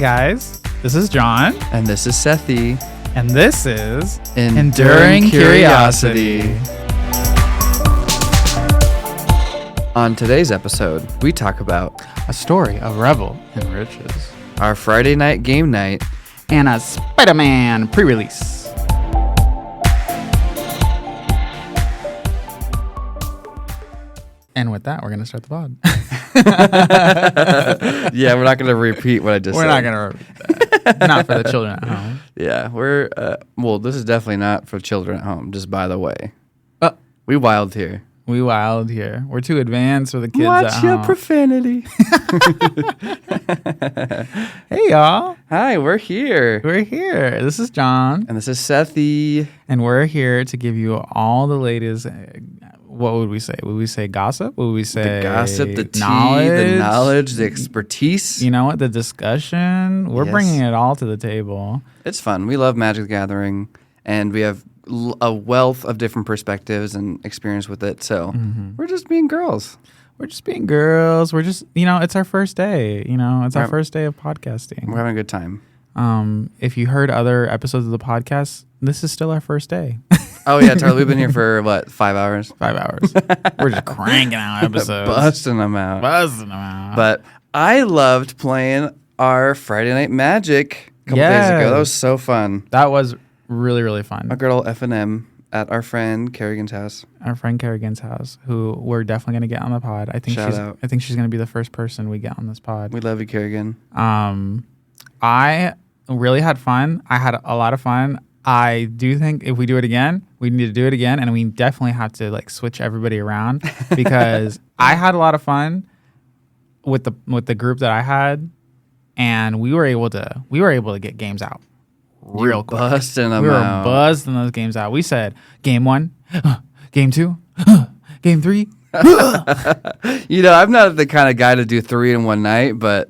guys. This is John. And this is Sethy. And this is Enduring Curiosity. On today's episode, we talk about a story of Revel and riches, our Friday night game night, and a Spider-Man pre-release. And with that, we're going to start the pod. Yeah, we're not going to repeat what I just said. We're not going to repeat that. Not for the children at home. Yeah, we're, this is definitely not for children at home, just by the way. We wild here. We wild here. We're too advanced for the kids Watch at your home. profanity. Hey, y'all. Hi, we're here. We're here. This is John. And this is Sethy. And we're here to give you all the latest. What would we say? Would we say gossip? Would we say The gossip, the tea, knowledge? the knowledge, the expertise. You know what? The discussion. We're bringing it all to the table. It's fun. We love Magic the Gathering, and we have a wealth of different perspectives and experience with it. So we're just being girls. We're just being girls. We're just, it's our first day. It's our first day of podcasting. We're having a good time. If you heard other episodes of the podcast, this is still our first day. Oh, yeah, Charlie, we've been here for, 5 hours? 5 hours. We're just cranking out episodes. Busting them out. But I loved playing our Friday Night Magic a couple days ago. That was so fun. That was really, really fun. A good old F&M at our friend Kerrigan's house. Who we're definitely going to get on the pod. I think she's going to be the first person we get on this pod. We love you, Kerrigan. I really had fun. I had a lot of fun. I do think if we do it again, we need to do it again, and we definitely have to switch everybody around because I had a lot of fun with the group that I had, and we were able to get games out real quick. Busting them out. We were buzzing those games out. We said game 1, game 2, game 3. I'm not the kind of guy to do 3 in one night, but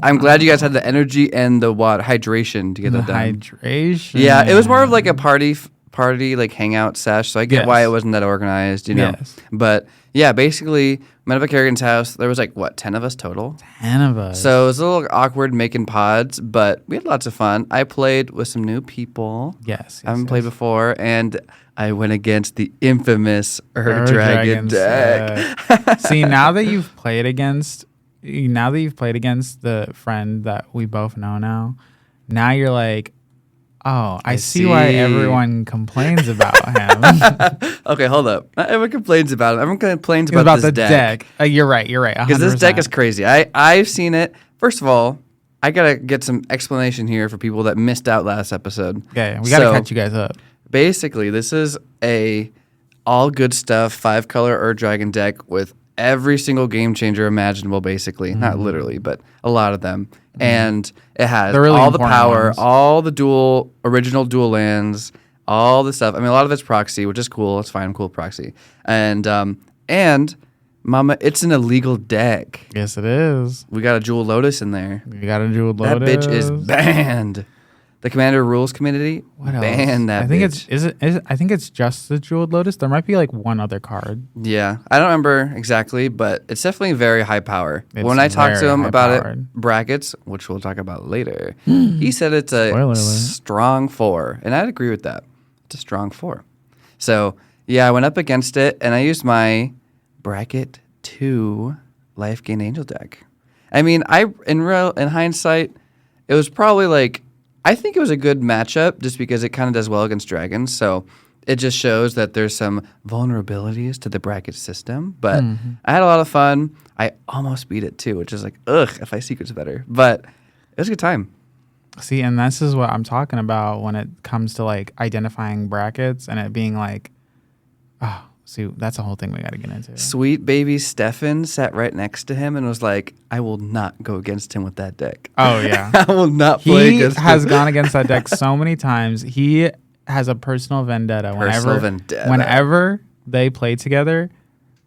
I'm glad you guys had the energy and the hydration to get that done. Hydration. Yeah, it was more of like a party hangout sesh. So I get why it wasn't that organized, Yes. But yeah, basically met up at Kerrigan's house. There was 10 of us total. 10 of us. So it was a little awkward making pods, but we had lots of fun. I played with some new people. Yes. I haven't played before, and I went against the infamous Dragon deck. See, now that you've played against the friend that we both know now you're like, oh, I see why everyone complains about him. Okay, hold up. Not everyone complains about it. Everyone complains about this deck. You're right. 100%. Because this deck is crazy. I've seen it. First of all, I got to get some explanation here for people that missed out last episode. Okay, we got to catch you guys up. Basically, this is a all good stuff 5-color Dragon deck with every single game changer imaginable, basically. Not literally, but a lot of them. And it has all the power, all the original dual lands, all the stuff. I mean, a lot of it's proxy, which is cool. It's fine. I'm cool with proxy. And Mama, it's an illegal deck. Yes, it is. We got a Jewel Lotus in there. We got a Jewel Lotus. That bitch is banned. The Commander Rules Committee banned that. I think it's just the Jeweled Lotus. There might be one other card. Yeah, I don't remember exactly, but it's definitely very high power. When I talked to him about it, brackets, which we'll talk about later, he said it's a strong 4, and I'd agree with that. It's a strong 4. So yeah, I went up against it, and I used my bracket 2 Life Gain Angel deck. I mean, in hindsight, it was probably I think it was a good matchup just because it kind of does well against dragons. So it just shows that there's some vulnerabilities to the bracket system. But I had a lot of fun. I almost beat it too, which is if I secret's better. But it was a good time. See, and this is what I'm talking about when it comes to identifying brackets and it being see, that's a whole thing we got to get into. Sweet baby Stefan sat right next to him and was like, I will not go against him with that deck. Oh, yeah. I will not play against him. He has gone against that deck so many times. He has a personal vendetta. Whenever they play together,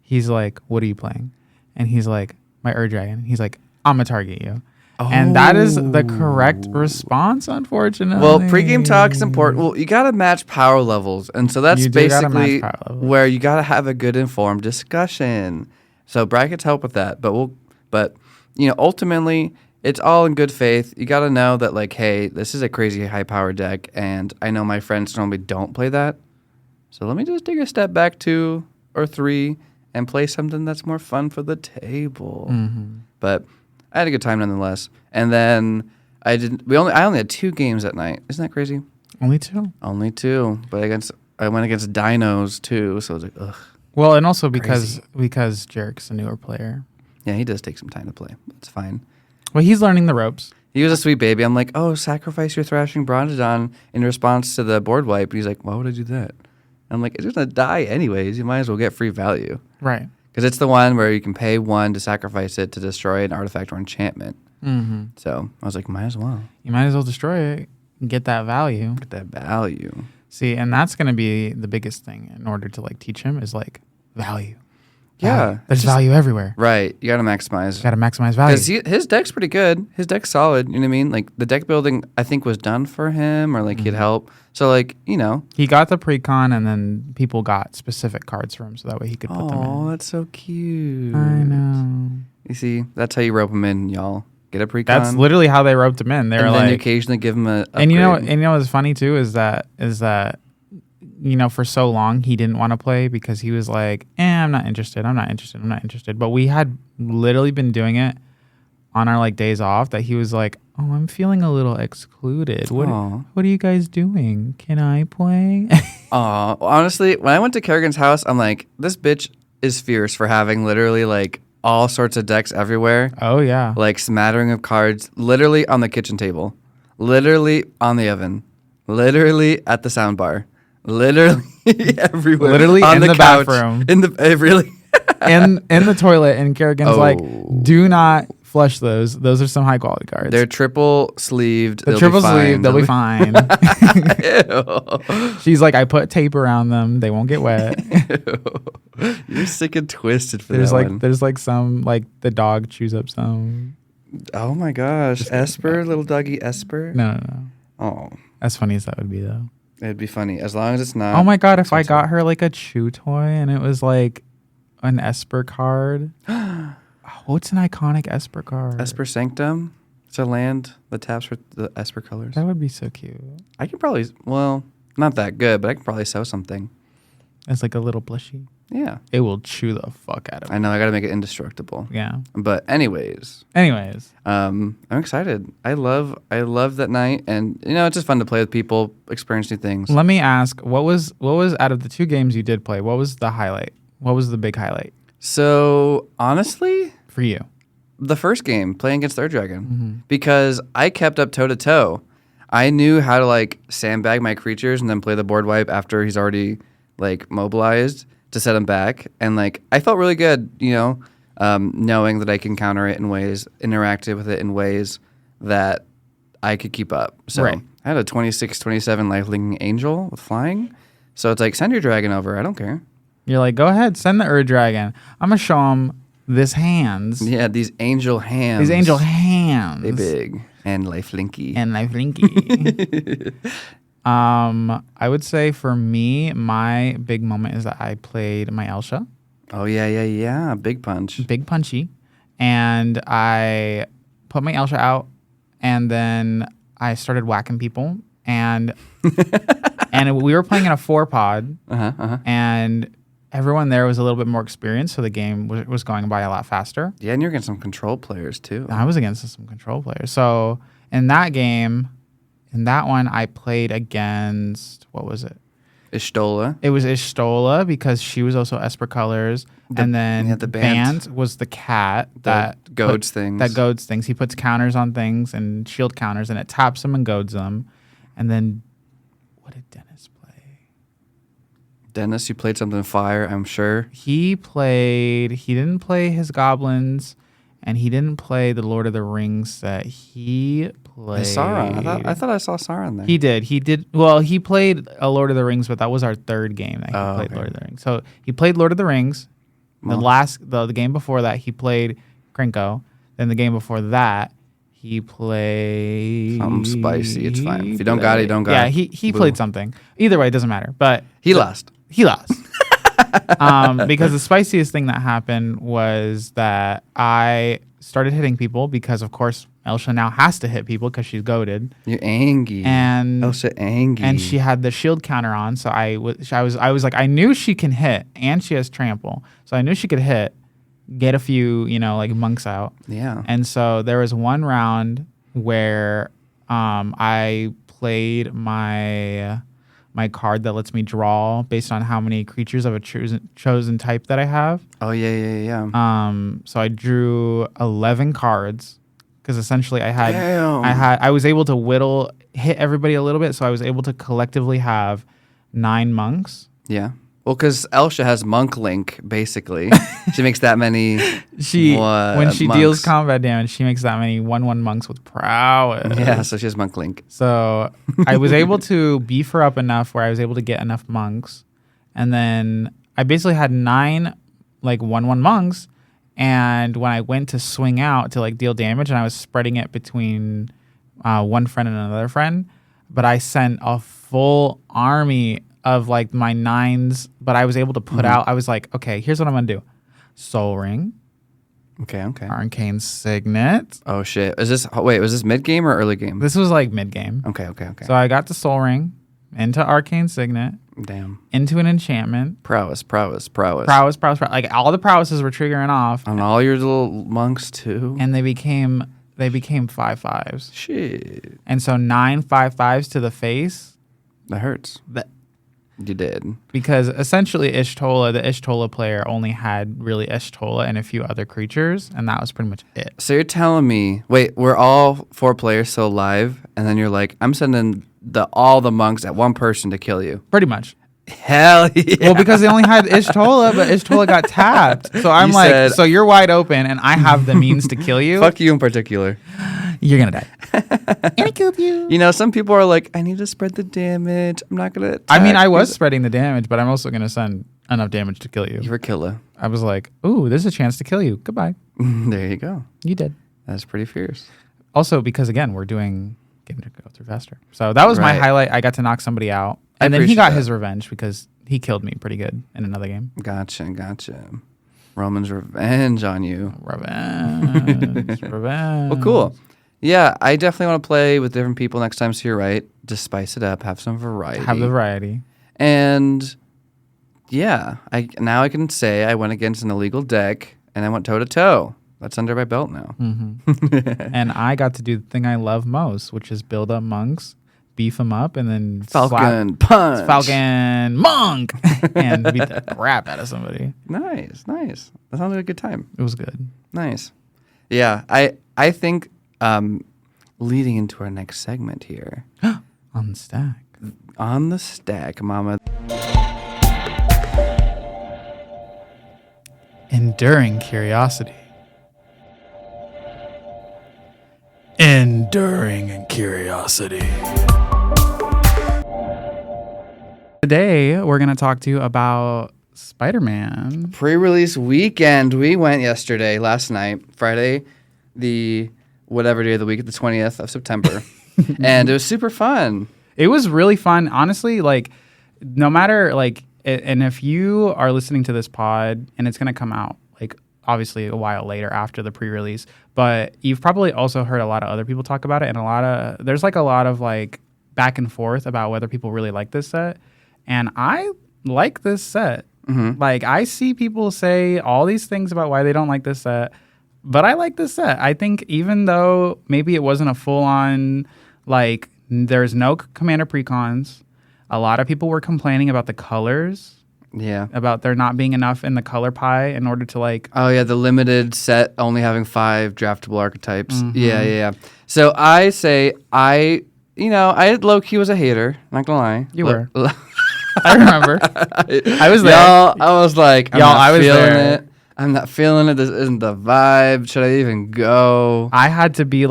he's like, what are you playing? And he's like, my Dragon. He's like, I'm going to target you. Oh. And that is the correct response, unfortunately. Well, pregame talk is important. Well, you got to match power levels. And so that's basically where you got to have a good informed discussion. So brackets help with that. But ultimately, it's all in good faith. You got to know that, like, hey, this is a crazy high-powered deck, and I know my friends normally don't play that. So let me just take a step back 2 or 3 and play something that's more fun for the table. Mm-hmm. But I had a good time nonetheless. And then I only had 2 games that night. Isn't that crazy? Only 2? Only 2. But I went against Dinos, too, so I was like, ugh. Well, and also because Jarrett's a newer player. Yeah, he does take some time to play. That's fine. Well, he's learning the ropes. He was a sweet baby. I'm like, oh, sacrifice your Thrashing Bronzodon in response to the board wipe. And he's like, why would I do that? I'm like, it's going to die anyways. You might as well get free value. Right. Because it's the one where you can pay 1 to sacrifice it to destroy an artifact or enchantment. Mm-hmm. So I was like, might as well. You might as well destroy it and get that value. Get that value. See, and that's going to be the biggest thing in order to like teach him is like value. Yeah. There's value everywhere. Right. You got to maximize. Got to maximize value. Because his deck's pretty good. His deck's solid. You know what I mean? Like, the deck building, I think, was done for him or, like, he'd help. So, like, you know. He got the pre-con, and then people got specific cards for him, so that way he could put them in. Oh, that's so cute. I know. You see, that's how you rope him in, y'all. Get a pre-con. That's literally how they roped him in. They were like, then you occasionally give him a upgrade. And you know what's funny, too, is that you know, for so long he didn't want to play because he was like, I'm not interested. But we had literally been doing it on our like days off that he was like, oh, I'm feeling a little excluded. What are you guys doing? Can I play? Honestly, when I went to Kerrigan's house, I'm like, this bitch is fierce for having literally like all sorts of decks everywhere. Oh, yeah. Like smattering of cards, literally on the kitchen table, literally on the oven, literally at the sound bar. Literally everywhere. Literally on in the couch, bathroom. Really. in the toilet. And Kerrigan's like, do not flush those. Those are some high quality cards. They're triple sleeved. They'll be fine. She's like, I put tape around them. They won't get wet. You're sick and twisted for there's that like one. There's like some like the dog chews up some. Oh my gosh. Esper, little doggy Esper? No. Oh. As funny as that would be though. It'd be funny as long as it's not. Oh my god! If I got her like a chew toy and it was like an Esper card, what's an iconic Esper card? Esper Sanctum. It's a land that taps for the Esper colors. That would be so cute. I could probably, well, not that good, but I could probably sew something. It's like a little plushie. Yeah. It will chew the fuck out of it. I know. I got to make it indestructible. Yeah. But anyways, I'm excited. I love that night, and you know, it's just fun to play with people, experience new things. Let me ask, what was out of the 2 games you did play? What was the highlight? What was the big highlight? So honestly, for you, the first game playing against Third Dragon, because I kept up toe to toe. I knew how to like sandbag my creatures and then play the board wipe after he's already like mobilized to set him back, and like I felt really good, you know, knowing that I can counter it in ways, interact with it in ways that I could keep up. So I had a 26-27 lifelinking angel with flying, so it's like, send your dragon over. I don't care. You're like, go ahead, send the dragon. I'm gonna show him this hands. Yeah, these angel hands. They big and lifelinky. I would say for me, my big moment is that I played my Elsha. Oh, yeah. Big punch. Big punchy. And I put my Elsha out, and then I started whacking people. And and we were playing in a 4-pod, and everyone there was a little bit more experienced, so the game was going by a lot faster. Yeah, and you're against some control players, too. I was against some control players. So in that game... In that one, I played against, what was it? Ishtola. It was Ishtola because she was also Esper colors. And then the Bant was the cat that goads things. That goads things. He puts counters on things and shield counters, and it taps them and goads them. And then, what did Dennis play? Dennis, you played something fire, I'm sure. He didn't play his goblins, and he didn't play the Lord of the Rings that he played. Sauron. I thought I saw Sauron there. He did. Well, he played a Lord of the Rings, but that was our 3rd game that he played Lord of the Rings. So he played Lord of the Rings. The game before that, he played Krenko. Then the game before that, he played... Something spicy. It's fine. If you don't got it, you don't got it. Yeah, he played something. Either way, it doesn't matter. But He lost. Because the spiciest thing that happened was that I started hitting people because, of course, Elsha now has to hit people because she's goated. You're angry. And Elsha angry. And she had the shield counter on, so I was like, I knew she can hit, and she has trample, so I knew she could hit, get a few, like monks out. Yeah. And so there was one round where I played my card that lets me draw based on how many creatures of a chosen type that I have. Oh, yeah. So I drew 11 cards because essentially I was able to hit everybody a little bit, so I was able to collectively have 9 monks. Yeah. Well, because Elsha has Monk Link, basically. She makes that many. When she monks. deals combat damage, she makes that many 1/1 monks with prowess. Yeah, so she has Monk Link. So I was able to beef her up enough where I was able to get enough monks. And then I basically had 9 1/1 monks. And when I went to swing out to deal damage, and I was spreading it between one friend and another friend, but I sent a full army of my 9s, but I was able to put out. I was like, okay, here's what I'm gonna do: Soul Ring. Okay. Arcane Signet. Oh shit! Was this mid game or early game? This was mid game. Okay. So I got the Soul Ring into Arcane Signet. Damn. Into an enchantment. Prowess. Like all the prowesses were triggering off. On all your little monks too. And they became 5/5s. Shit. And so 9 5/5s to the face. That hurts. You did. Because essentially the Ishtola player only had really Ishtola and a few other creatures, and that was pretty much it. So you're telling me, wait, we're all 4 players still alive, and then you're like, I'm sending all the monks at one person to kill you. Pretty much. Hell yeah. Well, because they only had Ishtola, but Ishtola got tapped. So I'm so you're wide open, and I have the means to kill you. Fuck you in particular. You're going to die. And I killed you. Some people are like, I need to spread the damage. I'm not going to I mean, I was spreading the damage, but I'm also going to send enough damage to kill you. You were killer. I was like, ooh, there's a chance to kill you. Goodbye. There you go. You did. That's pretty fierce. Also, because, again, we're doing game to go through faster. So that was my highlight. I got to knock somebody out. And then he got his revenge because he killed me pretty good in another game. Gotcha. Roman's revenge on you. Revenge. Well, cool. Yeah, I definitely want to play with different people next time, so you're right. Just spice it up, have some variety. Have the variety. And yeah, now I can say I went against an illegal deck and I went toe to toe. That's under my belt now. Mm-hmm. And I got to do the thing I love most, which is build up monks, beef them up, and then Falcon punch. Falcon monk, and beat the crap out of somebody. Nice. That sounds like a good time. It was good. Nice. Yeah, I think leading into our next segment here. On the stack. On the stack, mama. Enduring curiosity. Enduring curiosity. Today, we're going to talk to you about Spider-Man. Pre-release weekend. We went last night, Friday, the whatever day of the week, the 20th of September. And it was super fun. It was really fun. Honestly, no matter, and if you are listening to this pod, and it's going to come out, obviously a while later after the pre-release, but you've probably also heard a lot of other people talk about it, and there's a lot of back and forth about whether people really like this set. And I like this set. Mm-hmm. I see people say all these things about why they don't like this set, but I like this set. I think even though maybe it wasn't a full-on, there's no commander precons, a lot of people were complaining about the colors. Yeah. About there not being enough in the color pie in order to Oh, yeah, the limited set only having 5 draftable archetypes. Mm-hmm. Yeah. So I say I low-key was a hater, not gonna lie. You were. I remember. I was there. Y'all, I was like, I was feeling there. it. I'm not feeling it. This isn't the vibe. Should I even go? I had to be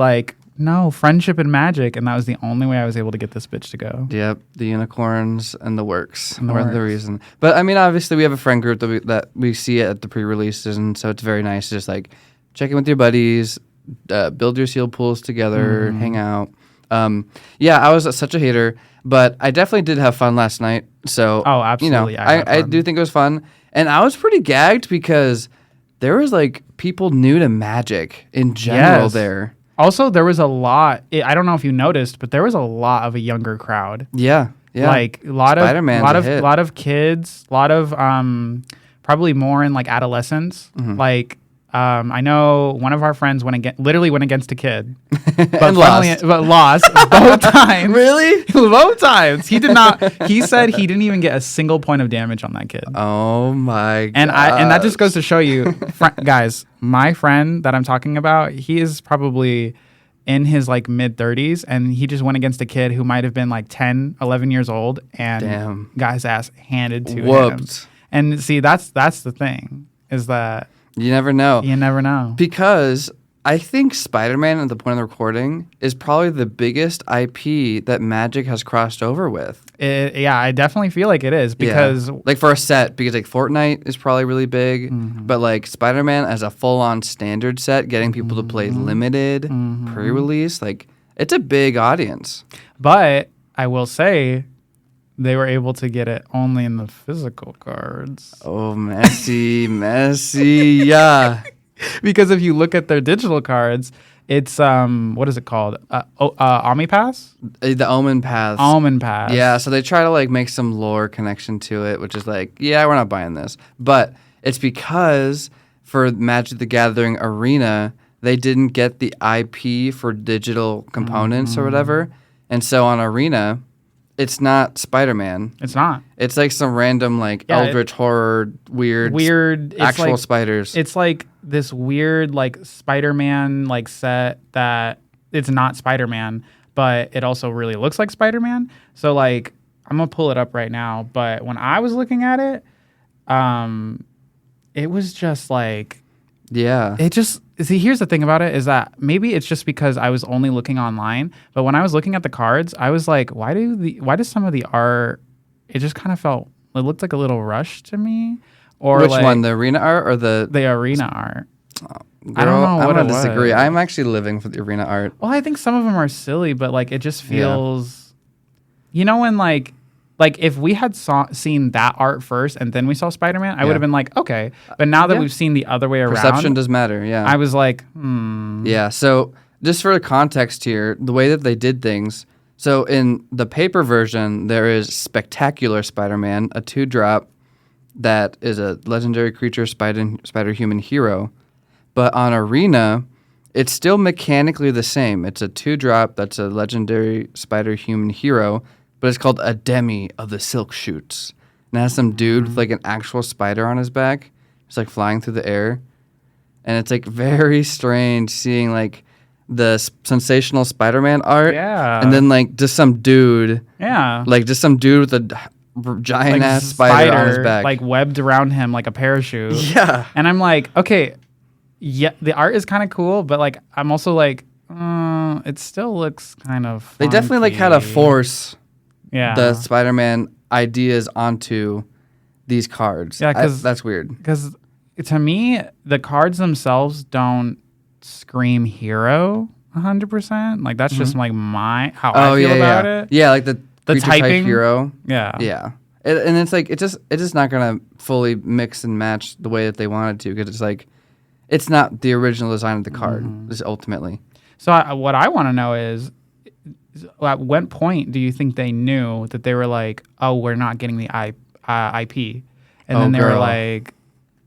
no, friendship and magic, and that was the only way I was able to get this bitch to go. Yep, the unicorns and the Werqs were the reason. But I mean, obviously, we have a friend group that we see at the pre-releases, and so it's very nice to just check in with your buddies, build your sealed pools together, hang out. Yeah, I was such a hater, but I definitely did have fun last night. So, absolutely. I do think it was fun, and I was pretty gagged because there was like people new to Magic in general there. Also, there was a lot. I don't know if you noticed, but there was a lot of a younger crowd. Yeah. Like a lot of kids, a lot of probably more in like adolescents. Like I know one of our friends literally went against a kid, but lost both times. Really? Both times. He did not. He said he didn't even get a single point of damage on that kid. Oh my god! And that just goes to show you, guys. My friend that I'm talking about, he is probably in his like mid 30s, and he just went against a kid who might have been like 10, 11 years old, and got his ass handed to him. And see, that's the thing, is that you never know. You never know. Because I think Spider-Man at the point of the recording is probably the biggest IP that Magic has crossed over with. I definitely feel like it is, because like for a set, because like Fortnite is probably really big, but like Spider-Man as a full-on standard set, getting people to play limited, pre-release, like it's a big audience. But I will say, they were able to get it only in the physical cards. Oh, messy, yeah. Because if you look at their digital cards, it's what is it called? Omnipass? The Omen Pass. Omen Pass. Yeah, so they try to like make some lore connection to it, which is like, yeah, we're not buying this. But it's because for Magic the Gathering Arena, they didn't get the IP for digital components or whatever. And so on Arena, it's not Spider-Man. It's not. It's like some random like Eldritch horror weird actual like, spiders. It's like this weird like Spider-Man like set that it's not Spider-Man, but it also really looks like Spider-Man. So like I'm gonna pull it up right now, but when I was looking at it, it was just like here's the thing about it, is that maybe it's just because I was only looking online, but when I was looking at the cards, I was like, why does some of the art, it just kind of it looked like a little rushed to me. Or which like, one, the arena art or the arena art? Oh, girl, I don't know what I disagree. I'm actually living for the arena art. Well, I think some of them are silly, but like it just feels, when like if we had seen that art first and then we saw Spider-Man, I would have been like, okay. But now that we've seen the other way around, perception does matter. Yeah, I was like, Yeah. So just for the context here, the way that they did things. So in the paper version, there is Spectacular Spider-Man, a 2-drop that is a legendary creature, spider-human hero. But on Arena, it's still mechanically the same. It's a 2-drop that's a legendary spider-human hero, but it's called a Demi of the Silk Shoots. And it has some dude with like an actual spider on his back. It's like flying through the air. And it's like very strange seeing like the sensational Spider-Man art. Yeah. And then like just some dude. Yeah. Like just some dude with a giant ass spider on his back. Like webbed around him like a parachute. Yeah. And I'm like, okay, yeah, the art is kind of cool, but like I'm also like, it still looks kind of funky. They definitely like had to force the Spider-Man ideas onto these cards. Yeah, because that's weird. Because to me, the cards themselves don't scream hero 100%. Like that's just like how I feel about it. Yeah, like the typing type hero. Yeah. And it's like it's just not gonna fully mix and match the way that they wanted to, because it's like it's not the original design of the card. Just ultimately. So what I want to know is, at what point do you think they knew that they were like, oh, we're not getting the IP, and then they were like,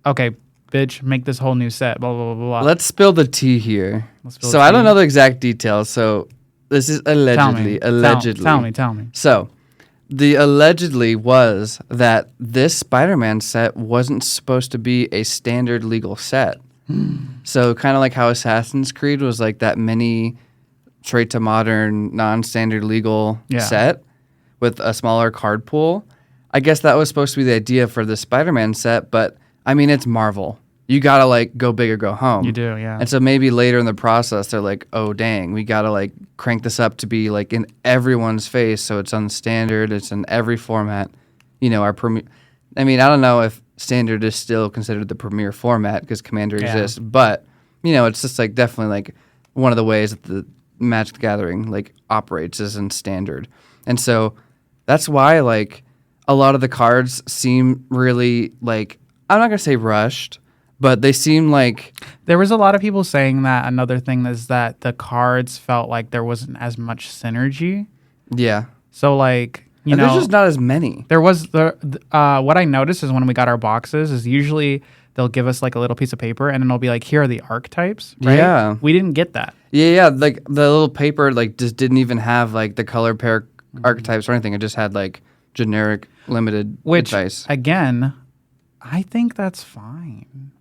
okay, bitch, make this whole new set, blah blah blah blah. Let's spill the tea here. So I don't know the exact details. So this is allegedly. Tell me. So the allegedly was that this Spider-Man set wasn't supposed to be a standard legal set. So kind of like how Assassin's Creed was like that mini straight to modern non-standard legal set with a smaller card pool. I guess that was supposed to be the idea for the Spider-Man set, but I mean, it's Marvel. You gotta like go big or go home. You do, yeah. And so maybe later in the process, they're like, oh dang, we gotta like crank this up to be like in everyone's face, so it's on standard, it's in every format. Our I mean, I don't know if standard is still considered the premier format because Commander exists, but it's just like definitely like one of the ways that the Magic the Gathering like operates is in standard. And so that's why like a lot of the cards seem really like, I'm not gonna say rushed, but they seem like... There was a lot of people saying that another thing is that the cards felt like there wasn't as much synergy. Yeah. So like, you know, there's just not as many. There was what I noticed is when we got our boxes is usually they'll give us like a little piece of paper and then it'll be like, here are the archetypes, right? Yeah. We didn't get that. Yeah, like the little paper like just didn't even have like the color pair archetypes or anything. It just had like generic limited advice. Again, I think that's fine.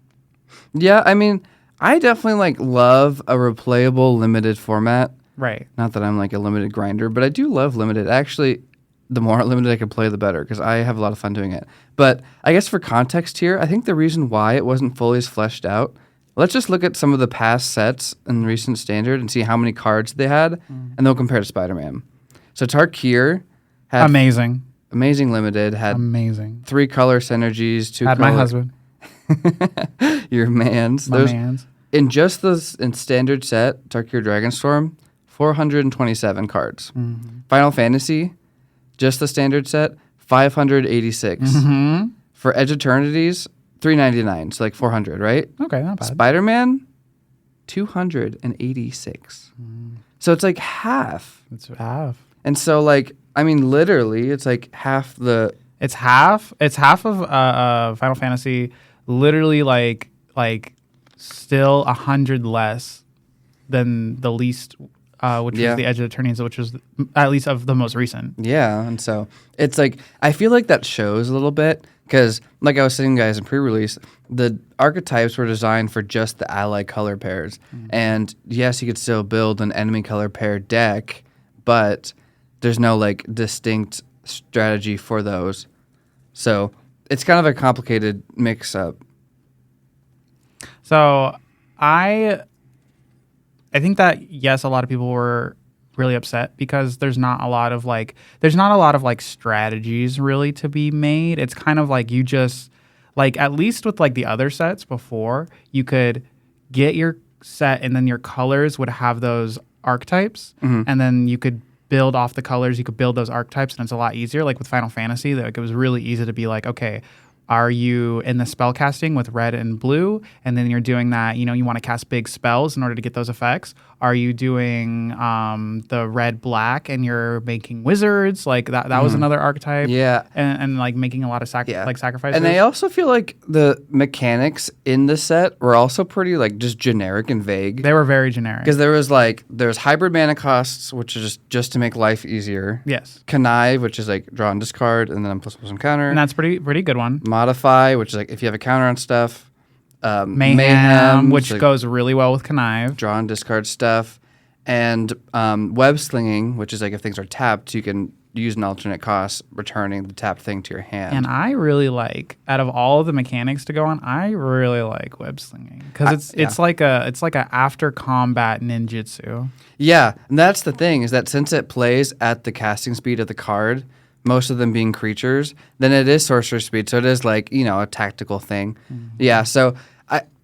Yeah, I mean, I definitely like love a replayable limited format. Right. Not that I'm like a limited grinder, but I do love limited. Actually, the more limited I can play, the better, because I have a lot of fun doing it. But I guess for context here, I think the reason why it wasn't fully as fleshed out, let's just look at some of the past sets in recent standard and see how many cards they had, and they'll compare to Spider-Man. So Tarkir had... Amazing limited, had... Amazing. 3 color synergies, 2 had color... my husband. Your mans. My mans. In just this in standard set, Tarkir Dragonstorm, 427 cards. Mm-hmm. Final Fantasy, just the standard set, 586. Mm-hmm. For Edge Eternities, 399, so like 400, right? Okay, not bad. Spider-Man, 286. So it's like half. It's half. And so like, I mean, literally, it's like half the... It's half of Final Fantasy, literally like still 100 less than the least, which was the Edge of Eternities, which was at least of the most recent. Yeah, and so it's like, I feel like that shows a little bit, because like I was saying, guys, in pre-release, the archetypes were designed for just the ally color pairs. Mm-hmm. And yes, you could still build an enemy color pair deck, but there's no like distinct strategy for those. So it's kind of a complicated mix-up. So I think that, yes, a lot of people were really upset because there's not a lot of like strategies really to be made. It's kind of like you just like, at least with like the other sets before, you could get your set and then your colors would have those archetypes, and then you could build off the colors, you could build those archetypes, and it's a lot easier. Like with Final Fantasy, like it was really easy to be like, okay, are you in the spell casting with red and blue? And then you're doing that, you know, you want to cast big spells in order to get those effects. Are you doing the red black and you're making wizards? Like that was another archetype. Yeah. And like making a lot of sacrifices. And I also feel like the mechanics in the set were also pretty like just generic and vague. They were very generic. Because there's hybrid mana costs, which is just to make life easier. Yes. Connive, which is like draw and discard, and then I'm plus counter. And that's pretty good one. Modify, which is like if you have a counter on stuff. Mayhem, which goes really well with Connive. Draw and discard stuff. And web slinging, which is like if things are tapped, you can use an alternate cost, returning the tapped thing to your hand. And I really like, out of all of the mechanics to go on, I really like web slinging because it's like a after combat ninjutsu. Yeah, and that's the thing, is that since it plays at the casting speed of the card, most of them being creatures, then it is sorcerer speed. So it is like, you know, a tactical thing. Mm-hmm. Yeah, so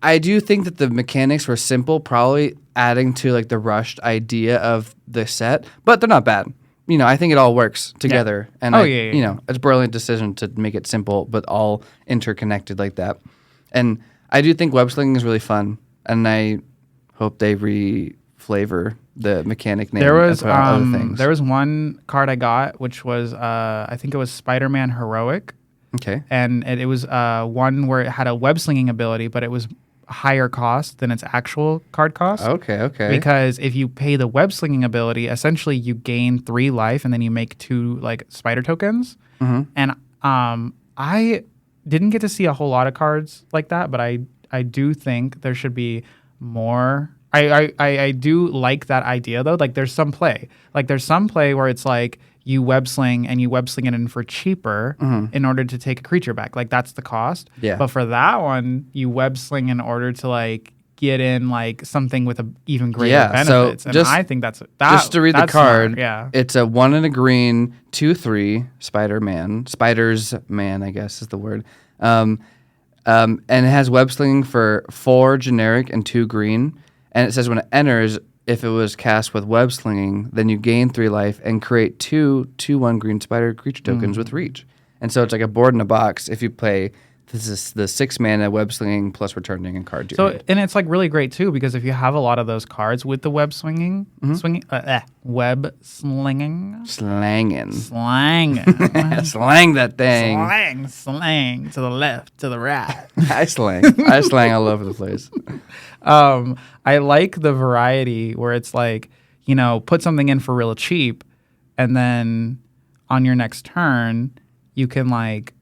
I do think that the mechanics were simple, probably adding to like the rushed idea of the set, but they're not bad. You know, I think it all works together. Yeah. And you know, it's a brilliant decision to make it simple, but all interconnected like that. And I do think web slinging is really fun, and I hope they re-flavor the mechanic name. Other things. There was one card I got, which was I think it was Spider-Man Heroic. Okay. And it was one where it had a web slinging ability, but it was higher cost than its actual card cost. Okay. Because if you pay the web slinging ability, essentially you gain 3 life, and then you make 2 like spider tokens. Mm-hmm. And I didn't get to see a whole lot of cards like that, but I do think there should be more. I do like that idea though. Like there's some play where it's like you web sling and you web sling it in for cheaper in order to take a creature back. Like that's the cost. Yeah. But for that one, you web sling in order to like get in like something with a even greater benefits. So and I think that's just to read the card. Smart, yeah. It's a 1 and a green, 2/3 Spider-Man. Spider's man, I guess is the word. And it has web slinging for 4 generic and 2 green. And it says when it enters, if it was cast with web slinging, then you gain 3 life and create 2 2/1 green spider creature tokens with reach. And so it's like a board in a box if you play This is the 6 mana web slinging plus returning and card. So and it's like really great too because if you have a lot of those cards with the web swinging, web slinging, slang that thing, slang to the left, to the right. I slang all over the place. I like the variety where it's like, you know, put something in for real cheap, and then on your next turn you can like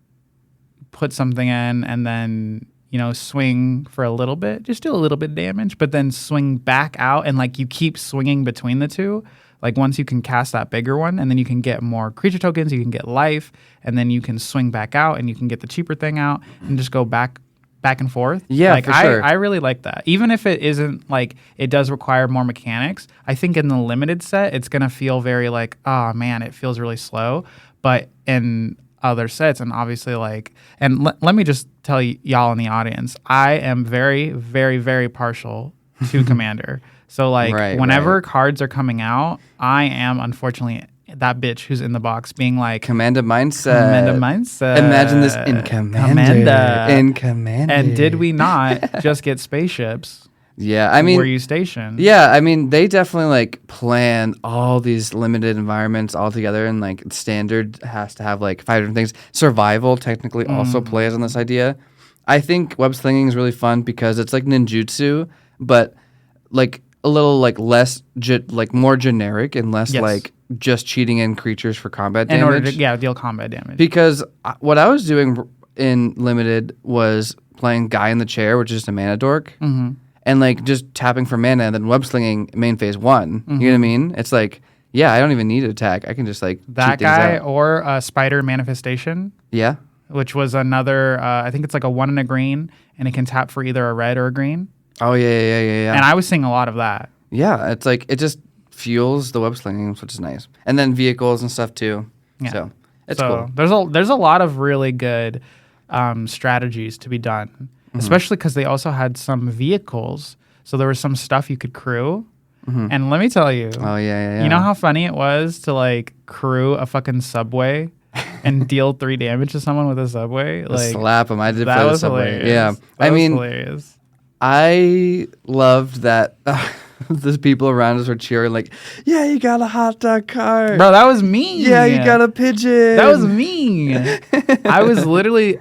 put something in and then, you know, swing for a little bit, just do a little bit of damage, but then swing back out and like you keep swinging between the two. Like once you can cast that bigger one and then you can get more creature tokens, you can get life, and then you can swing back out and you can get the cheaper thing out and just go back and forth. Yeah, like for sure. I really like that. Even if it isn't like it does require more mechanics, I think in the limited set it's gonna feel very like, oh man, it feels really slow. But in other sets, and obviously like, and let me just tell y'all in the audience, I am very, very, very partial to Commander. So like whenever cards are coming out, I am unfortunately that bitch who's in the box being like, Commander mindset. Imagine this in Commander. In Commander. And did we not just get spaceships? Yeah, I mean, were you stationed? Yeah, I mean, they definitely like plan all these limited environments all together, and like standard has to have like 5 different things. Survival technically also plays on this idea. I think web slinging is really fun because it's like ninjutsu, but like a little like less like more generic and less like just cheating in creatures for combat damage. In order to deal combat damage. Because what I was doing in limited was playing Guy in the Chair, which is just a mana dork. Mm-hmm. And like just tapping for mana and then web slinging main phase 1. Mm-hmm. You know what I mean? It's like, yeah, I don't even need to attack. I can just like that guy or Spider Manifestation. Yeah. Which was another, I think it's like a 1 and a green, and it can tap for either a red or a green. Oh, yeah. And I was seeing a lot of that. Yeah, it's like, it just fuels the web slinging, which is nice. And then vehicles and stuff too. Yeah. So it's cool. There's a lot of really good strategies to be done. Especially because they also had some vehicles. So there was some stuff you could crew. Mm-hmm. And let me tell you. Oh, yeah. You know how funny it was to like crew a fucking subway and deal 3 damage to someone with a subway? Like, slap them. I did that play was the subway. Hilarious. Yeah. That was hilarious. I loved that the people around us were cheering like, yeah, you got a hot dog cart. Bro, that was me. Yeah, you got a pigeon. That was me. I was literally,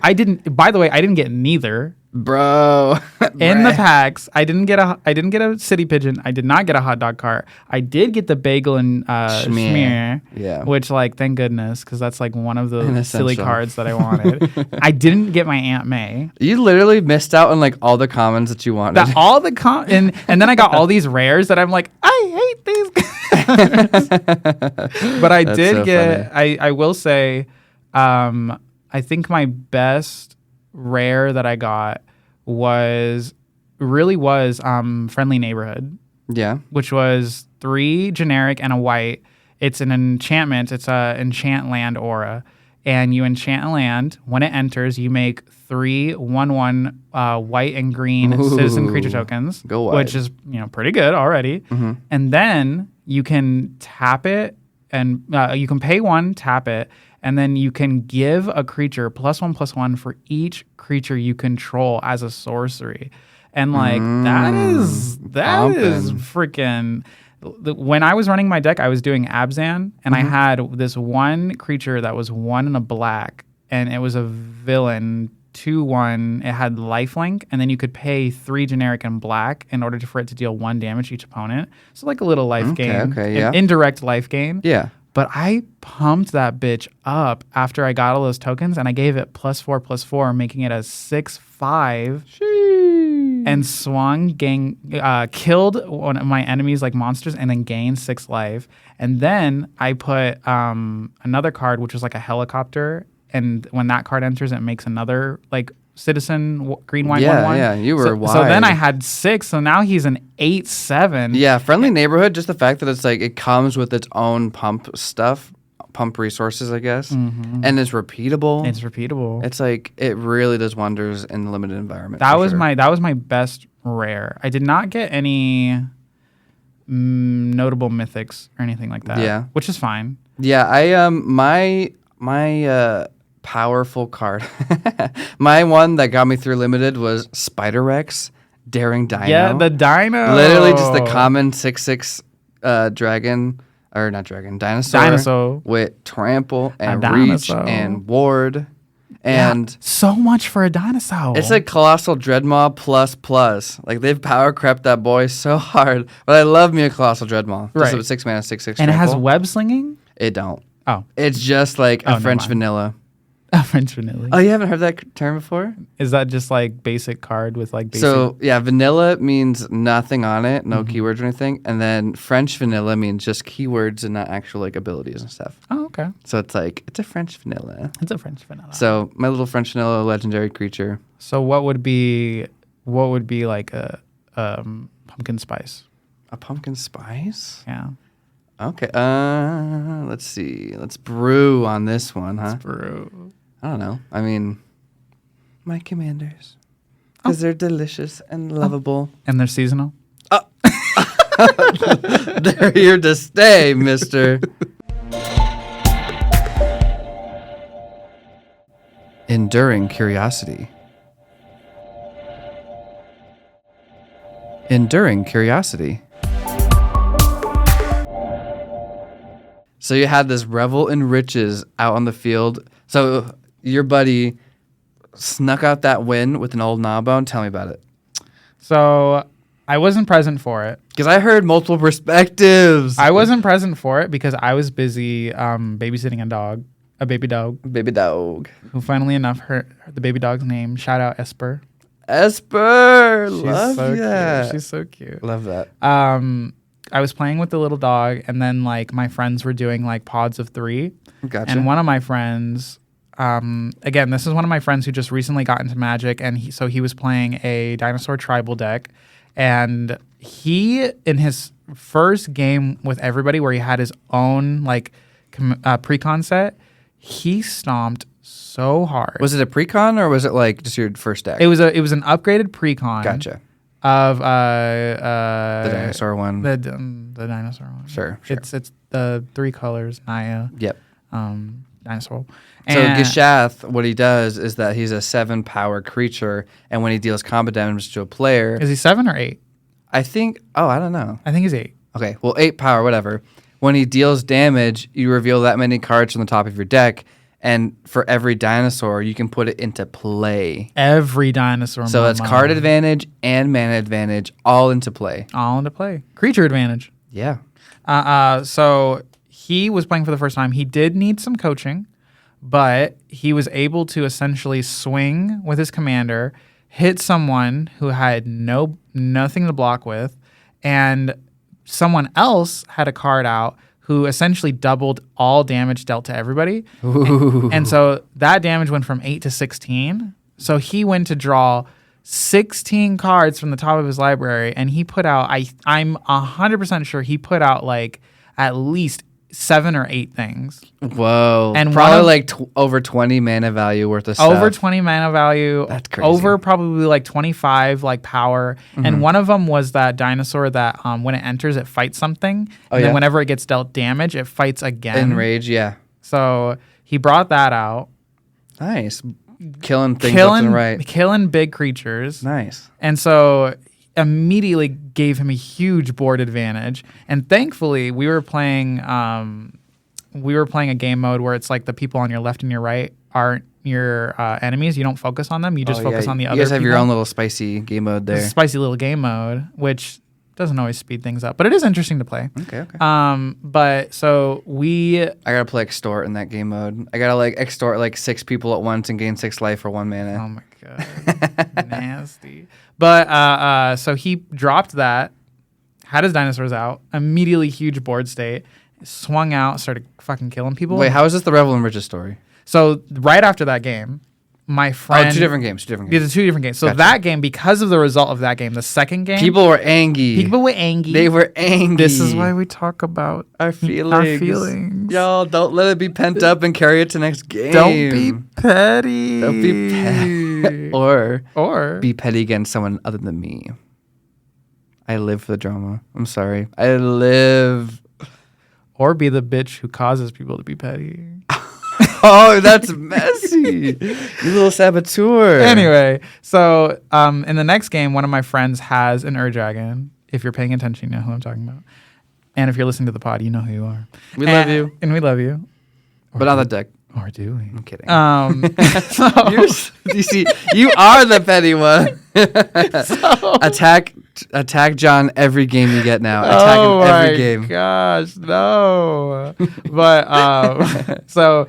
by the way, I didn't get neither. Bro. In the packs, I didn't get a city pigeon. I did not get a hot dog cart. I did get the bagel and schmear. Yeah. Which, like, thank goodness, because that's like one of the silly cards that I wanted. I didn't get my Aunt May. You literally missed out on like all the commons that you wanted. And then I got all these rares that I'm like, I hate these cards. But I did get. I will say, I think my best rare that I got was Friendly Neighborhood. Yeah. Which was 3 generic and a white. It's an enchantment. It's a enchant land aura. And you enchant a land. When it enters, you make 3 1/1 white and green citizen creature tokens. Go white. Which is, pretty good already. Mm-hmm. And then you can tap it and you can pay 1, tap it, and then you can give a creature +1/+1 for each creature you control as a sorcery. And like that is freaking. When I was running my deck, I was doing Abzan, and I had this one creature that was 1 and a black, and it was a villain 2/1. It had lifelink, and then you could pay 3 generic and black in order for it to deal 1 damage to each opponent. So like a little life gain, an indirect life gain. Yeah. But I pumped that bitch up after I got all those tokens, and I gave it +4/+4, making it a 6/5. And swung, killed one of my enemies like monsters, and then gained 6 life. And then I put another card, which was like a helicopter. And when that card enters, it makes another like citizen green white 1/1. Yeah, you were wide. So then I had 6. So now he's an 8/7. Yeah, Friendly Neighborhood. Just the fact that it's like it comes with its own pump resources, I guess, and it's repeatable. It's like it really does wonders in the limited environment. That was my best rare. I did not get any notable mythics or anything like that. Yeah, which is fine. Yeah, I my powerful card. My one that got me through limited was Spider Rex, Daring Dino. Yeah, the Dino. Literally just the common 6/6 dragon, or not dragon, dinosaur. With trample and reach and ward. And so much for a dinosaur. It's like Colossal Dreadmaw plus. Like they've power crept that boy so hard. But I love me a Colossal Dreadmaw. Right. Just 6 mana, 6/6. And it has web slinging? It don't. Oh. It's just like a French vanilla. A French vanilla. Oh, you haven't heard that term before? Is that just like basic card with like basic? So yeah, vanilla means nothing on it, no keywords or anything. And then French vanilla means just keywords and not actual like abilities and stuff. Oh, okay. So it's like, it's a French vanilla. It's a French vanilla. So my little French vanilla legendary creature. So what would be like a pumpkin spice? A pumpkin spice? Yeah. Okay. Let's see. Let's brew on this one, huh? Let's brew. I don't know. I mean, my commanders. Because they're delicious and lovable. And they're seasonal? They're here to stay, mister. Enduring curiosity. Enduring curiosity. So you had this Revel in riches out on the field. So your buddy snuck out that win with an old gnawbone. Tell me about it. So I wasn't present for it. Because I heard multiple perspectives. I wasn't present for it because I was busy babysitting a baby dog. Baby dog. Who funnily enough, the baby dog's name, shout out Esper. Esper. She's Love so that. Cute. She's so cute. Love that. I was playing with the little dog, and then like my friends were doing like pods of 3. Gotcha. And one of my friends, again, this is one of my friends who just recently got into Magic, and he was playing a dinosaur tribal deck, and he in his first game with everybody where he had his own like precon set, he stomped so hard. Was it a precon or was it like just your first deck? It was an upgraded precon. Gotcha. Of the dinosaur one. The dinosaur one. Sure. It's the 3 colors, Naya. Yep. Dinosaur. So Gishath, what he does is that he's a 7 power creature, and when he deals combat damage to a player, is he 7 or 8? I think. Oh, I don't know. I think he's 8. Okay, well, 8 power, whatever. When he deals damage, you reveal that many cards from the top of your deck. And for every dinosaur, you can put it into play. Every dinosaur. So it's card advantage and mana advantage all into play. All into play. Creature advantage. Yeah. So he was playing for the first time. He did need some coaching, but he was able to essentially swing with his commander, hit someone who had nothing to block with, and someone else had a card out who essentially doubled all damage dealt to everybody. And so that damage went from 8 to 16. So he went to draw 16 cards from the top of his library, and he put out, I'm 100% sure he put out like at least 7 or 8 things. Whoa. And probably over 20 mana value worth of stuff. Over 20 mana value. That's crazy. Over probably like 25 like power. Mm-hmm. And one of them was that dinosaur that when it enters, it fights something. And then whenever it gets dealt damage, it fights again. Enrage, yeah. So he brought that out. Nice. Killing things left and right. Killing big creatures. Nice. And so immediately gave him a huge board advantage. And thankfully, we were playing a game mode where it's like the people on your left and your right aren't your enemies. You don't focus on them. You just focus on the other people. You guys have your own little spicy game mode there. It's a spicy little game mode, which doesn't always speed things up, but it is interesting to play. Okay. But so I gotta play extort in that game mode. I gotta like extort like 6 people at once and gain 6 life for 1 mana. Oh my god, nasty. But so he dropped that, had his dinosaurs out, immediately huge board state, swung out, started fucking killing people. Wait, how is this the Revel and Riches story? So right after that game, my friend... Oh, two different games. Yeah, the 2 different games. So gotcha. That game, because of the result of that game, the second game... People were angry. They were angry. This is why we talk about our feelings. Y'all, don't let it be pent up and carry it to next game. Don't be petty. Don't be petty. or be petty against someone other than me. I live for the drama. I'm sorry. I live... Or be the bitch who causes people to be petty. Oh, that's messy. You little saboteur. Anyway, so in the next game, one of my friends has an Ur-Dragon. If you're paying attention, you know who I'm talking about. And if you're listening to the pod, you know who you are. We love you. And we love you. But on the deck. Or do we? I'm kidding. You see, you are the petty one. Attack John every game you get now. Attack him every game. Gosh, no. But so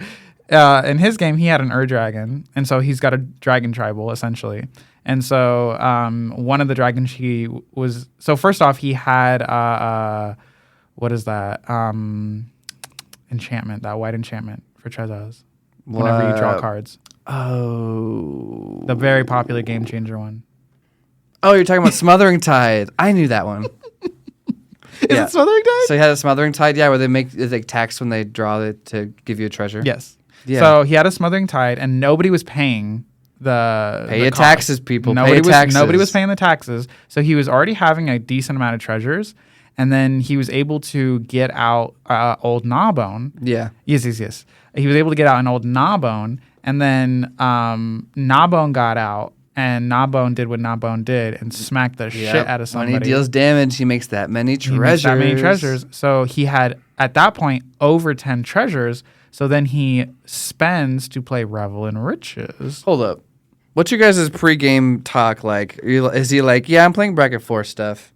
in his game, he had an Ur-Dragon, and so he's got a dragon tribal essentially. And so one of the dragons he was. So first off, he had what is that enchantment? That white enchantment for Trezors. Whenever you draw cards. Oh. The very popular game changer one. Oh, you're talking about Smothering Tide. I knew that one. Is it Smothering Tide? So he had a Smothering Tide, where they make it's like tax when they draw it to give you a treasure. Yes. Yeah. So he had a Smothering Tide, and nobody was paying Pay your taxes, people. Nobody was paying the taxes. So he was already having a decent amount of treasures. And then he was able to get out old Gnawbone. Yeah. Yes. He was able to get out an old Gnawbone. And then Gnawbone got out. And Gnawbone did what Gnawbone did and smacked the shit out of somebody. When he deals damage, he makes that many treasures. So he had, at that point, over 10 treasures. So then he spends to play Revel in Riches. Hold up. What's your guys' pre-game talk like? Is he like, yeah, I'm playing bracket 4 stuff?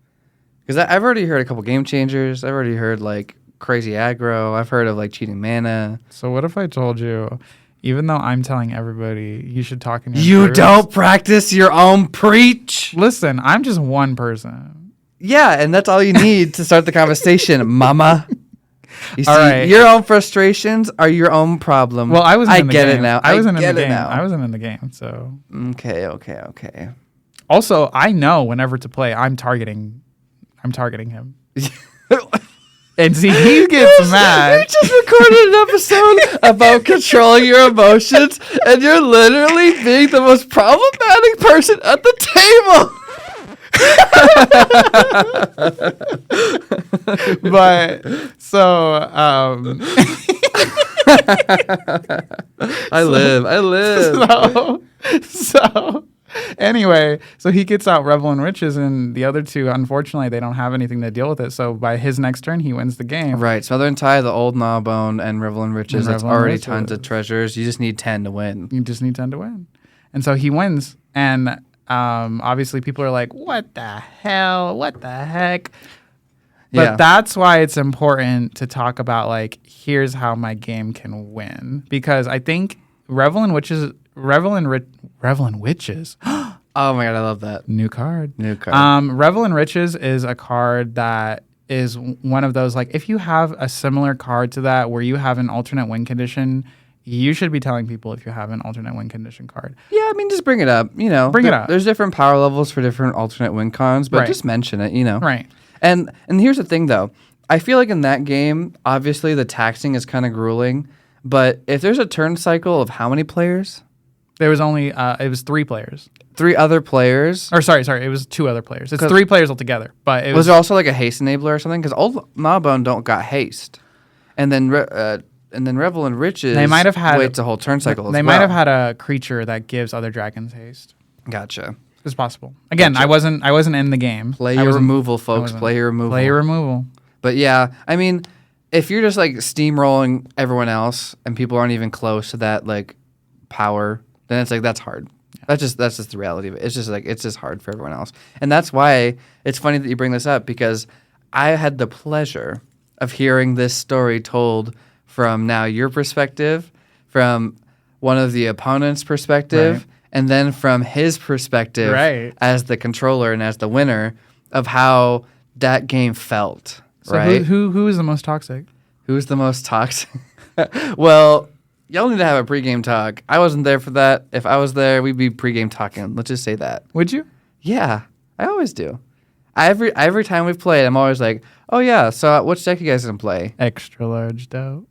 Because I've already heard a couple game changers. I've already heard like crazy aggro. I've heard of like cheating mana. So what if I told you, even though I'm telling everybody you should talk in your You groups, don't practice your own preach? Listen, I'm just one person. Yeah, and that's all you need to start the conversation, mama. You see, right. Your own frustrations are your own problem. Well, I wasn't in the game. It now. I wasn't in the game. I wasn't in the game, so. Okay. Also, I know whenever to play, I'm targeting him. And see, he gets mad. You just recorded an episode about controlling your emotions, and you're literally being the most problematic person at the table. But so I live. So anyway, so he gets out Revel in Riches, and the other two, unfortunately, they don't have anything to deal with it. So by his next turn, he wins the game. Right. Smothering Tide, the old Gnawbone, and Revel in Riches. It's already tons of treasures. You just need 10 to win. And so he wins. And obviously people are like, what the hell? What the heck? But that's why it's important to talk about, like, here's how my game can win. Because I think Revel in Witches. Oh my God, I love that. New card. Revel in Riches is a card that is one of those, like, if you have a similar card to that where you have an alternate win condition, you should be telling people if you have an alternate win condition card. Yeah, I mean, just bring it up. Bring it up. There's different power levels for different alternate win cons, but just mention it, Right. And here's the thing, though. I feel like in that game, obviously the taxing is kind of grueling, but if there's a turn cycle of how many players? There was only, it was 3 players. 3 other players? Or sorry, it was 2 other players. It's 3 players altogether. But was there also like a haste enabler or something? Because old Gnawbone don't got haste. And then Revel in Riches they might have had waits a whole turn cycle They might have had a creature that gives other dragons haste. Gotcha. It's possible. Again, gotcha. I wasn't in the game. Play your removal, folks. Play your removal. But yeah, I mean, if you're just like steamrolling everyone else and people aren't even close to that like power, then it's like that's hard. Yeah. That's just the reality of it. It's just hard for everyone else. And that's why it's funny that you bring this up, because I had the pleasure of hearing this story told from now your perspective, from one of the opponent's perspective, right, and then from his perspective, right, as the controller and as the winner, of how that game felt. So right? who is the most toxic? Who's the most toxic? Well, y'all need to have a pregame talk. I wasn't there for that. If I was there, we'd be pregame talking. Let's just say that. Would you? Yeah, I always do. Every time we've played, I'm always like, oh yeah, so which deck you guys gonna play? Extra large dough.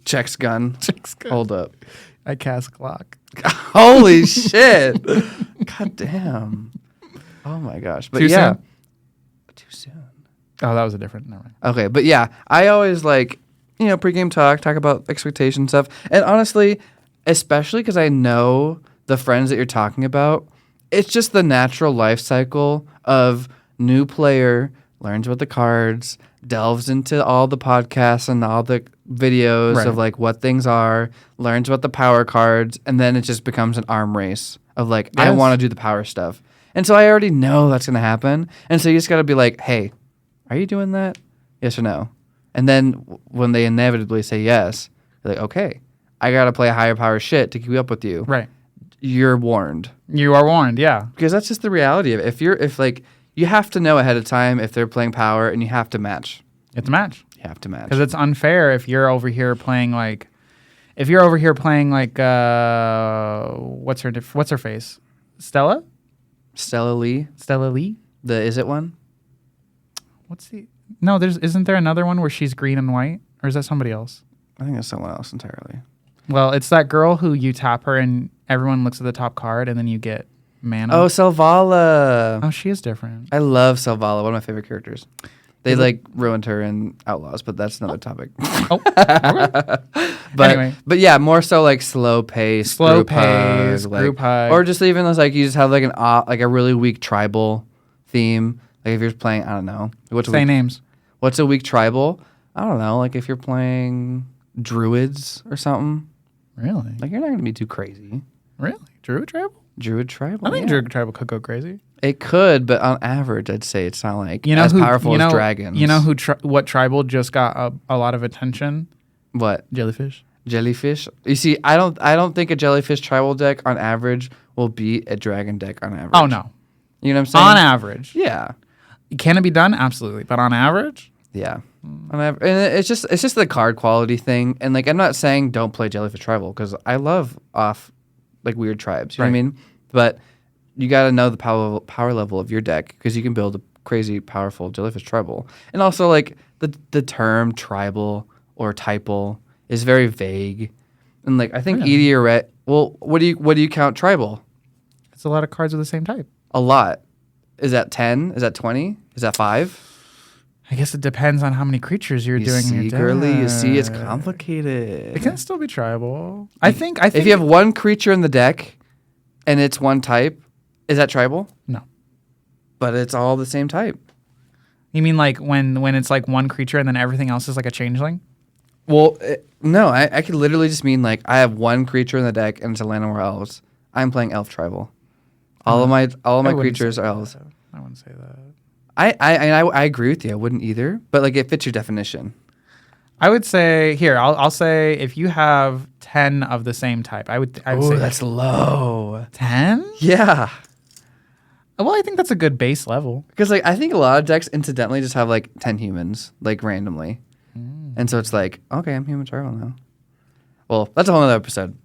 Checks gun. Hold up. I cast clock. Holy shit. God damn. Oh my gosh. But Too yeah. Soon? Too soon. Oh, that was a different. Never mind. Okay, but yeah, I always like pregame talk about expectation stuff. And honestly, especially because I know the friends that you're talking about, it's just the natural life cycle of new player learns about the cards, delves into all the podcasts and all the videos of like what things are, learns about the power cards, and then it just becomes an arm race of like, I want to do the power stuff. And so I already know that's going to happen. And so you just got to be like, hey, are you doing that? Yes or no? And then when they inevitably say yes, you're like, okay, I got to play higher power shit to keep up with you. Right. You're warned. You are warned, yeah. Because that's just the reality of it. If you have to know ahead of time if they're playing power, and you have to match. It's a match. You have to match. Because it's unfair if you're over here playing like, what's her face? Stella? Stella Lee? Stella Lee? The Is It one? Isn't there another one where she's green and white? Or is that somebody else? I think it's someone else entirely. Well, it's that girl who you tap her and everyone looks at the top card and then you get mana. Oh, Selvala. Oh, she is different. I love Selvala, one of my favorite characters. They ruined her in Outlaws, but that's another topic. Oh, okay. Anyway. But yeah, more so like slow pace, group hug, or just even like you just have like a really weak tribal theme. Like if you're playing, I don't know, names. What's a weak tribal? I don't know. Like if you're playing druids or something. Really? Like you're not gonna be too crazy. Really? Druid tribal? Druid tribal. I think Druid tribal could go crazy. It could, but on average, I'd say it's not like as powerful as dragons. You know what tribal just got a lot of attention? What? Jellyfish. Jellyfish. You see, I don't think a jellyfish tribal deck on average will beat a dragon deck on average. Oh no. You know what I'm saying? On average. Yeah. Can it be done? Absolutely. But on average? Yeah. On average, and it's just the card quality thing. And like I'm not saying don't play jellyfish tribal because I love off like weird tribes. You know what I mean? But you got to know the power level of your deck because you can build a crazy powerful jellyfish tribal. And also like the term tribal or typal is very vague. And like I think Edie or Rhett, well, what do you count tribal? It's a lot of cards of the same type. A lot. Is that 10? Is that 20? Is that 5? I guess it depends on how many creatures you're doing in your deck. Girly, you see, it's complicated. It can still be tribal. I think if you have one creature in the deck and it's one type, is that tribal? No. But it's all the same type. You mean like when it's like one creature and then everything else is like a changeling? Well, no. I could literally just mean like I have one creature in the deck and it's a land or elves. I'm playing elf tribal. All of my creatures are elves. I wouldn't say that. I agree with you. I wouldn't either. But like it fits your definition. I would say here. I'll say if you have 10 of the same type, I would say that's low. 10? Yeah. Well, I think that's a good base level. Because like I think a lot of decks incidentally just have like 10 humans like randomly, and so it's like okay, I'm human tribal now. Well, that's a whole other episode.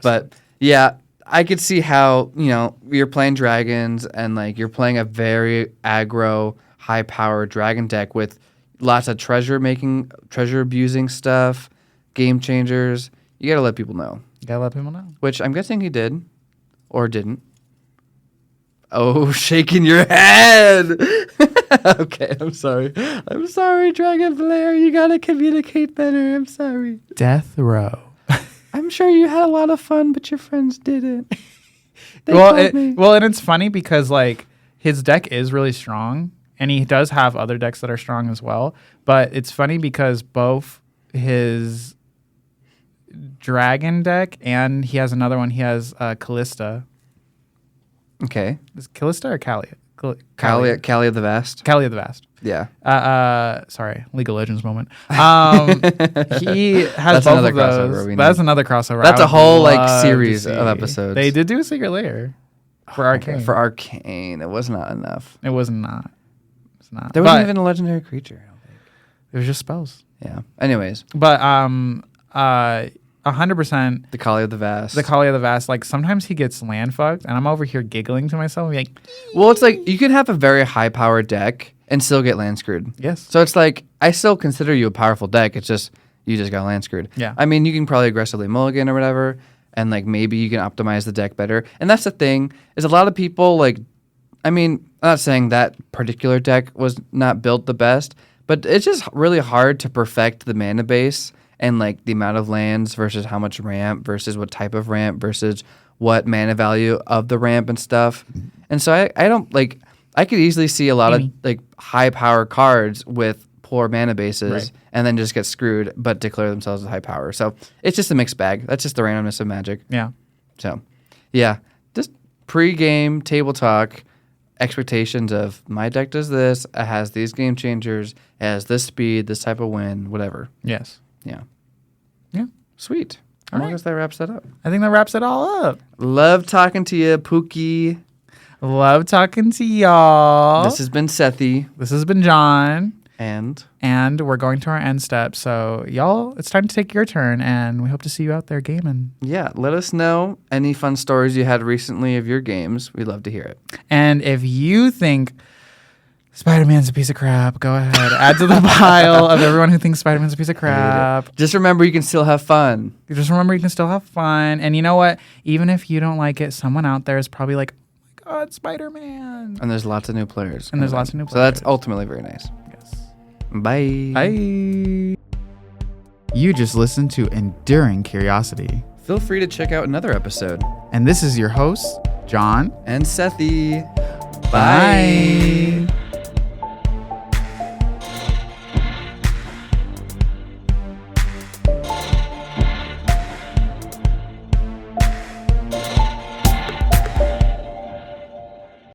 But yeah, I could see how you're playing dragons and like you're playing a very aggro, high power dragon deck with lots of treasure abusing stuff, game changers. You gotta let people know. Which I'm guessing he did, or didn't. Oh, shaking your head. Okay, I'm sorry. Dragon Blair. You gotta communicate better. I'm sorry. Death row. I'm sure you had a lot of fun, but your friends didn't. And it's funny because like his deck is really strong, and he does have other decks that are strong as well. But it's funny because both his dragon deck and he has another one. He has Callista. Okay. Is Callista or Callia? Callia the Vast. Callia the Vast. Yeah. Sorry, League of Legends moment. He has both of those. That's another crossover. That's a whole like series of episodes. They did do a Secret Lair for Arcane. For Arcane, it was not enough. It was not. It's not. There wasn't even a legendary creature, I don't think. It was just spells. Yeah. Anyways. But 100%. The Kali of the Vast. Like sometimes he gets land fucked, and I'm over here giggling to myself. Like, well, it's like you can have a very high powered deck and still get land screwed. Yes. So it's like I still consider you a powerful deck. It's just you just got land screwed. Yeah. I mean, you can probably aggressively mulligan or whatever, and like maybe you can optimize the deck better. And that's the thing is a lot of people like. I mean, I'm not saying that particular deck was not built the best, But it's just really hard to perfect the mana base and like the amount of lands versus how much ramp versus what type of ramp versus what mana value of the ramp and stuff. And so I don't like, I could easily see a lot of like high power cards with poor mana bases and then just get screwed, but declare themselves as high power. So it's just a mixed bag. That's just the randomness of Magic. Yeah. So yeah, just pre-game table talk, expectations of my deck does this, it has these game changers, it has this speed, this type of win, whatever. Yes. Yeah. Yeah. Sweet. All I guess that wraps that up. I think that wraps it all up. Love talking to you, Pookie. Love talking to y'all. This has been Sethy. This has been John. And we're going to our end step. So y'all, it's time to take your turn, and we hope to see you out there gaming. Yeah, let us know any fun stories you had recently of your games. We'd love to hear it. And if you think Spider-Man's a piece of crap, go ahead. Add to the pile of everyone who thinks Spider-Man's a piece of crap. Just remember you can still have fun. Just remember you can still have fun. And you know what? Even if you don't like it, someone out there is probably like, oh my God, Spider-Man. And there's lots of new players. So that's ultimately very nice. Bye. Bye. You just listened to Enduring Curiosity. Feel free to check out another episode. And this is your host, John. And Sethy. Bye.